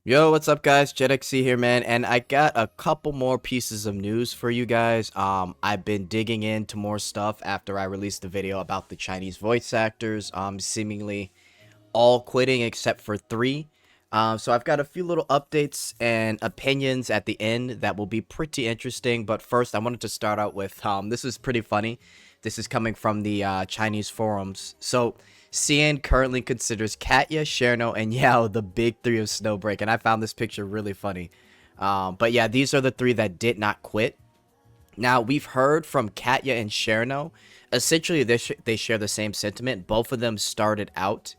Yo, what's up guys? JetXC here, man, and I got a couple more pieces of news for you guys. I've been digging into more stuff after I released the video about the Chinese voice actors, seemingly all quitting except for three. So I've got a few little updates and opinions at the end that will be pretty interesting, but first I wanted to start out with, this is pretty funny. This is coming from the Chinese forums. So CN currently considers Katya, Cherno, and Yao the big three of SnowBreak, and I found this picture really funny. But yeah, these are the three that did not quit. Now, we've heard from Katya and Cherno. Essentially, they share the same sentiment. Both of them started out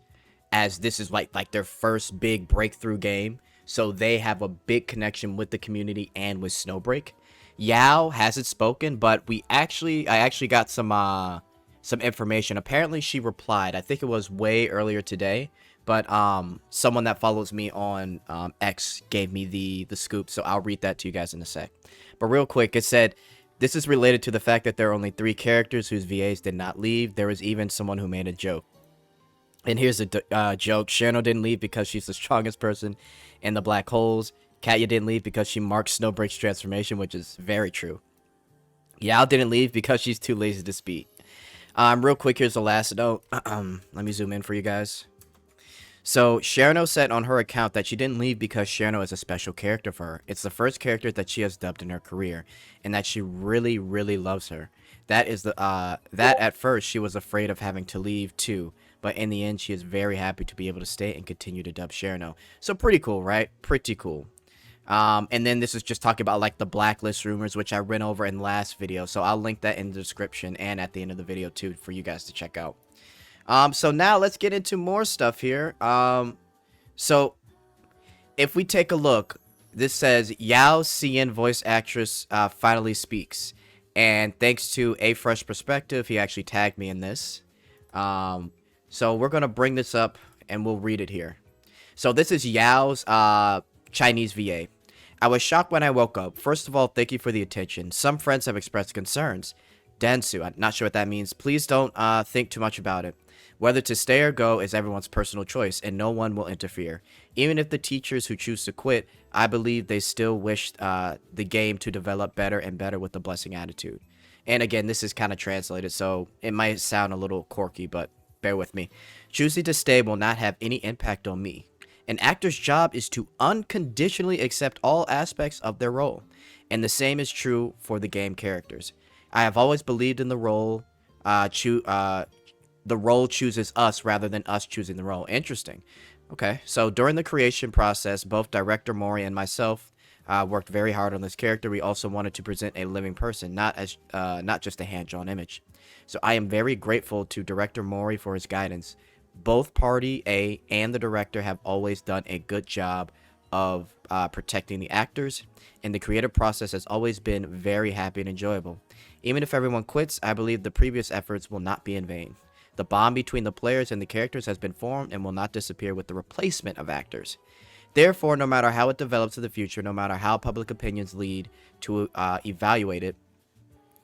as this is like their first big breakthrough game, so they have a big connection with the community and with SnowBreak. Yao hasn't spoken, but I actually got some information. Apparently she replied. I think it was way earlier today, but someone that follows me on X gave me the scoop, so I'll read that to you guys in a sec. But real quick, it said this is related to the fact that there are only 3 characters whose VAs did not leave. There was even someone who made a joke. And here's a joke. Cherno didn't leave because she's the strongest person in the black holes. Katya didn't leave because she marked SnowBreak's transformation, which is very true. Yao didn't leave because she's too lazy to speak. Real quick, here's the last note. Let me zoom in for you guys. So, Cherno said on her account that she didn't leave because Cherno is a special character for her. It's the first character that she has dubbed in her career, and that she really, really loves her. That is that at first she was afraid of having to leave too, but in the end she is very happy to be able to stay and continue to dub Cherno. So pretty cool, right? Pretty cool. And then this is just talking about like the blacklist rumors, which I went over in the last video, so I'll link that in the description and at the end of the video too for you guys to check out. So now let's get into more stuff here. So if we take a look, this says Yao CN voice actress finally speaks, and thanks to A Fresh Perspective, he actually tagged me in this. So we're gonna bring this up and we'll read it here. So this is Yao's Chinese VA. I was shocked when I woke up. First of all, thank you for the attention. Some friends have expressed concerns. Dansu, I'm not sure what that means. Please don't think too much about it. Whether to stay or go is everyone's personal choice, and no one will interfere. Even if the teachers who choose to quit, I believe they still wish the game to develop better and better with the blessing attitude. And again, this is kind of translated, so it might sound a little quirky, but bear with me. Choosing to stay will not have any impact on me. An actor's job is to unconditionally accept all aspects of their role, and the same is true for the game characters. I have always believed in the role chooses us rather than us choosing the role. Interesting. Okay, so during the creation process, both director Mori and myself worked very hard on this character. We also wanted to present a living person, not just a hand-drawn image. So I am very grateful to director Mori for his guidance. Both party A and the director have always done a good job of protecting the actors, and the creative process has always been very happy and enjoyable. Even if everyone quits, I believe the previous efforts will not be in vain. The bond between the players and the characters has been formed and will not disappear with the replacement of actors. Therefore, no matter how it develops in the future, no matter how public opinions lead to evaluate it,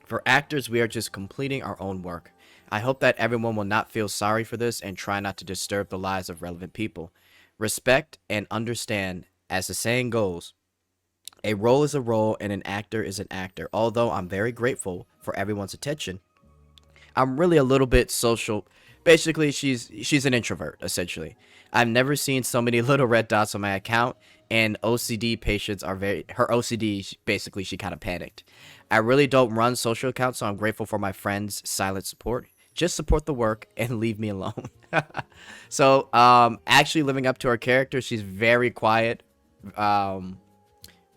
for actors, we are just completing our own work. I hope that everyone will not feel sorry for this and try not to disturb the lives of relevant people. Respect and understand, as the saying goes, a role is a role and an actor is an actor. Although I'm very grateful for everyone's attention, I'm really a little bit social. Basically, she's an introvert, essentially. I've never seen so many little red dots on my account, and OCD patients are her OCD, basically, she kind of panicked. I really don't run social accounts, so I'm grateful for my friends' silent support. Just support the work and leave me alone. So, actually living up to her character, she's very quiet,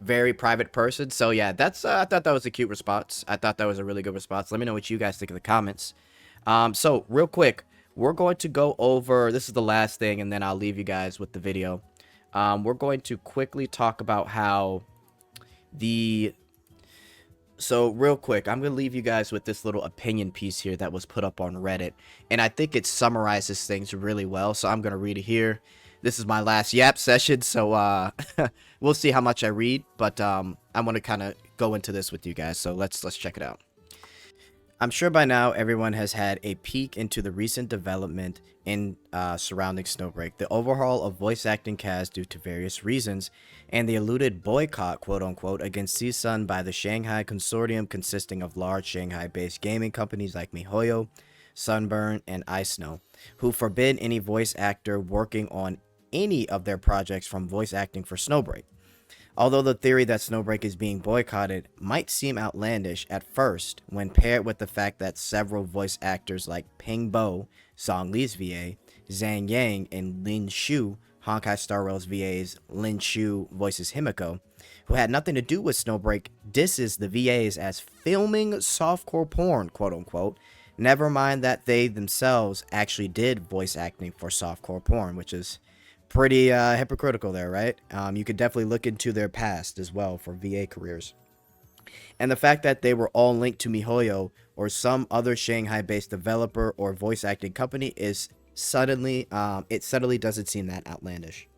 very private person. So yeah, that's I thought that was a cute response. I thought that was a really good response. Let me know what you guys think in the comments. So real quick, we're going to go over, this is the last thing, and then I'll leave you guys with the video. We're going to quickly talk about how so real quick, I'm going to leave you guys with this little opinion piece here that was put up on Reddit, and I think it summarizes things really well, so I'm going to read it here. This is my last yap session, so we'll see how much I read, but I want to kind of go into this with you guys, so let's check it out. I'm sure by now everyone has had a peek into the recent development in surrounding SnowBreak, the overhaul of voice acting cast due to various reasons, and the alluded boycott, quote unquote, against CSUN by the Shanghai consortium consisting of large Shanghai-based gaming companies like MiHoYo, Sunburn, and iSnow, who forbid any voice actor working on any of their projects from voice acting for SnowBreak. Although the theory that SnowBreak is being boycotted might seem outlandish at first when paired with the fact that several voice actors like Ping Bo, Song Li's VA, Zhang Yang, and Lin Shu, Honkai Star Rail's VA's Lin Shu voices Himiko, who had nothing to do with SnowBreak, disses the VAs as filming softcore porn, quote unquote. Never mind that they themselves actually did voice acting for softcore porn, which is pretty hypocritical there, right? You could definitely look into their past as well for VA careers. And the fact that they were all linked to MiHoYo or some other Shanghai-based developer or voice acting company is suddenly, it suddenly doesn't seem that outlandish.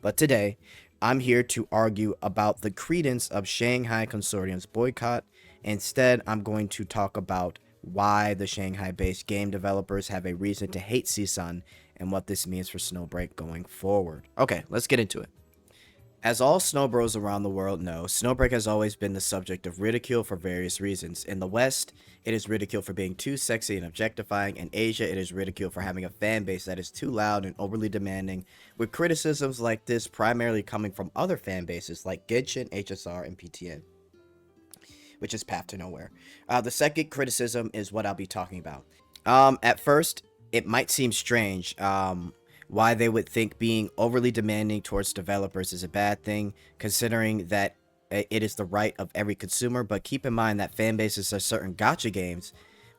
But today, I'm here to argue about the credence of Shanghai Consortium's boycott. Instead, I'm going to talk about why the Shanghai-based game developers have a reason to hate CSUN and what this means for SnowBreak going forward. Okay, let's get into it. As all Snow Bros around the world know, SnowBreak has always been the subject of ridicule for various reasons. In the West, it is ridiculed for being too sexy and objectifying. In Asia, it is ridiculed for having a fan base that is too loud and overly demanding, with criticisms like this primarily coming from other fan bases like Genshin, HSR, and PTN, which is Path to Nowhere. The second criticism is what I'll be talking about. At first, it might seem strange why they would think being overly demanding towards developers is a bad thing, considering that it is the right of every consumer. But keep in mind that fan bases of certain gacha games,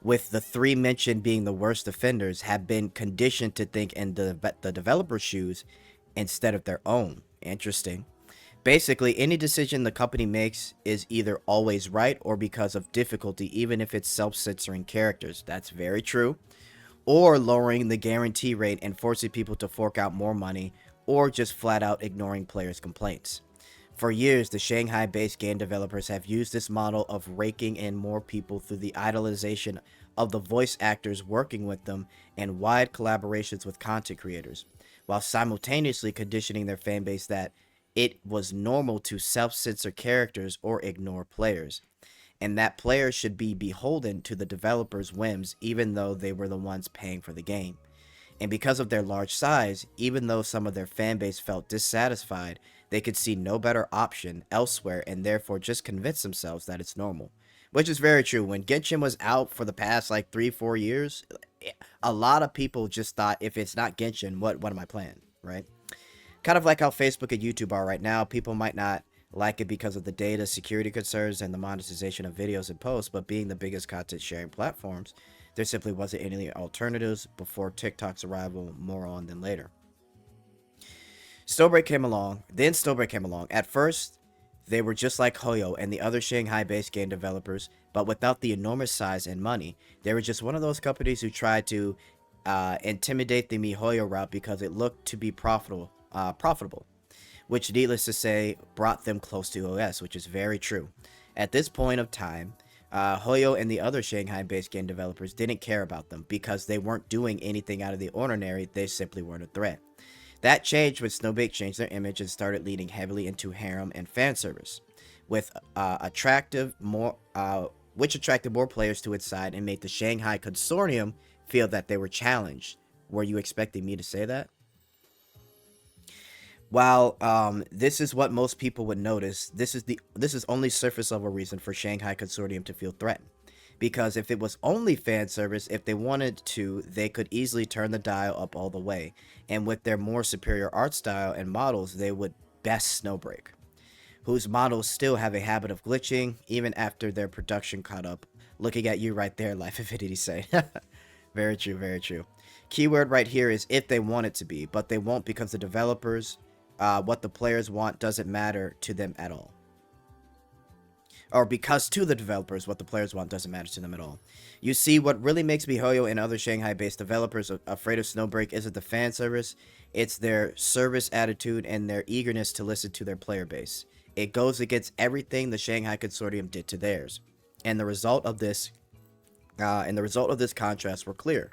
with the three mentioned being the worst offenders, have been conditioned to think in the developer's shoes instead of their own. Interesting. Basically, any decision the company makes is either always right or because of difficulty, even if it's self-censoring characters. That's very true. Or lowering the guarantee rate and forcing people to fork out more money, or just flat out ignoring players' complaints. For years, the Shanghai-based game developers have used this model of raking in more people through the idolization of the voice actors working with them and wide collaborations with content creators, while simultaneously conditioning their fanbase that it was normal to self-censor characters or ignore players, and that players should be beholden to the developers' whims even though they were the ones paying for the game. And because of their large size, even though some of their fanbase felt dissatisfied, they could see no better option elsewhere and therefore just convince themselves that it's normal. Which is very true. When Genshin was out for the past like 3-4 years, a lot of people just thought, if it's not Genshin, what am I playing, right? Kind of like how Facebook and YouTube are right now. People might not like it because of the data security concerns and the monetization of videos and posts, but being the biggest content sharing platforms, there simply wasn't any alternatives before TikTok's arrival, more on than later. SnowBreak came along. At first, they were just like Hoyo and the other Shanghai-based game developers, but without the enormous size and money. They were just one of those companies who tried to intimidate the MiHoYo route because it looked to be profitable, which, needless to say, brought them close to OS, which is very true. At this point of time, Hoyo and the other Shanghai-based game developers didn't care about them because they weren't doing anything out of the ordinary. They simply weren't a threat. That changed when SnowBreak changed their image and started leaning heavily into harem and fan service, with which attracted more players to its side and made the Shanghai Consortium feel that they were challenged. Were you expecting me to say that? While this is what most people would notice, this is only surface level reason for Shanghai Consortium to feel threatened. Because if it was only fan service, if they wanted to, they could easily turn the dial up all the way. And with their more superior art style and models, they would best SnowBreak, whose models still have a habit of glitching even after their production caught up. Looking at you right there, Life Avidity say. Very true, very true. Keyword right here is if they want it to be, but they won't because the developers, what the players want doesn't matter to them at all. Or because to the developers, what the players want doesn't matter to them at all. You see, what really makes MiHoYo and other Shanghai-based developers afraid of SnowBreak isn't the fan service, it's their service attitude and their eagerness to listen to their player base. It goes against everything the Shanghai Consortium did to theirs. And the result of this And the result of this contrast were clear.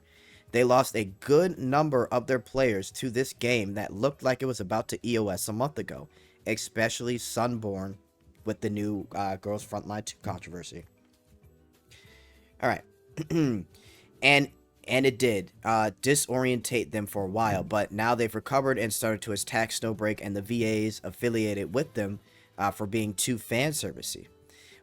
They lost a good number of their players to this game that looked like it was about to EOS a month ago, especially Sunborn with the new Girls Frontline 2 controversy. All right. and and it did disorientate them for a while, but now they've recovered and started to attack SnowBreak and the VAs affiliated with them for being too fan servicey,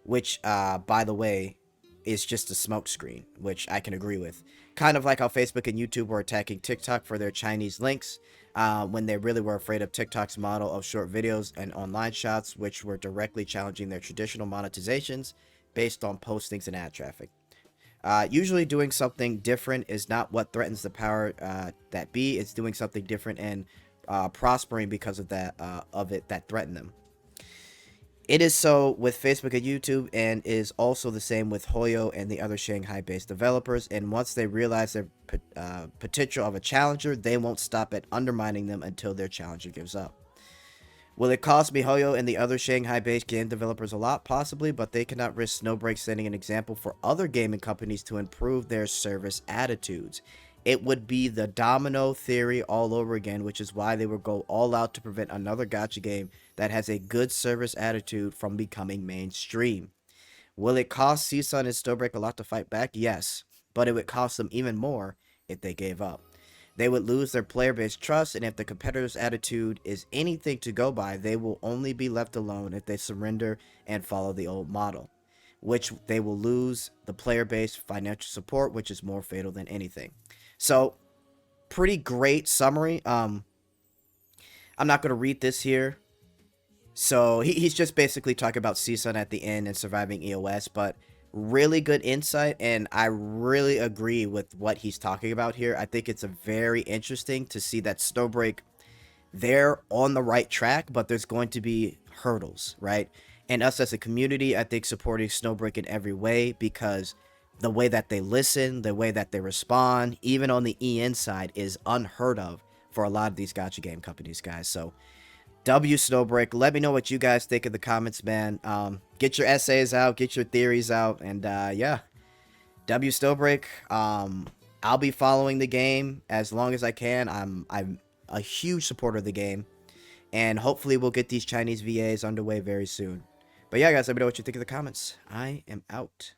which, by the way, is just a smokescreen, which I can agree with. Kind of like how Facebook and YouTube were attacking TikTok for their Chinese links when they really were afraid of TikTok's model of short videos and online shots, which were directly challenging their traditional monetizations based on postings and ad traffic. Usually doing something different is not what threatens the power that be. It's doing something different and prospering because of that that threaten them. It is so with Facebook and YouTube, and is also the same with Hoyo and the other Shanghai-based developers. And once they realize their potential of a challenger, they won't stop at undermining them until their challenger gives up. Will it cost MiHoYo and the other Shanghai-based game developers a lot? Possibly, but they cannot risk SnowBreak setting an example for other gaming companies to improve their service attitudes. It would be the domino theory all over again, which is why they would go all out to prevent another gacha game that has a good service attitude from becoming mainstream. Will it cost CSUN and SnowBreak a lot to fight back? Yes, but it would cost them even more if they gave up. They would lose their player base trust, and if the competitor's attitude is anything to go by, they will only be left alone if they surrender and follow the old model, which they will lose the player base financial support, which is more fatal than anything. So, pretty great summary. I'm not going to read this here. So, he's just basically talking about CSUN at the end and surviving EOS, but really good insight, and I really agree with what he's talking about here. I think it's a very interesting to see that SnowBreak, they're on the right track, but there's going to be hurdles, right? And us as a community, I think supporting SnowBreak in every way, because the way that they listen, the way that they respond, even on the EN side, is unheard of for a lot of these gacha game companies, guys. So W SnowBreak. Let me know what you guys think in the comments, man. Get your essays out, get your theories out, and yeah, W SnowBreak. I'll be following the game as long as I can. I'm a huge supporter of the game, and hopefully we'll get these Chinese VAs underway very soon. But yeah, guys, let me know what you think in the comments. I am out.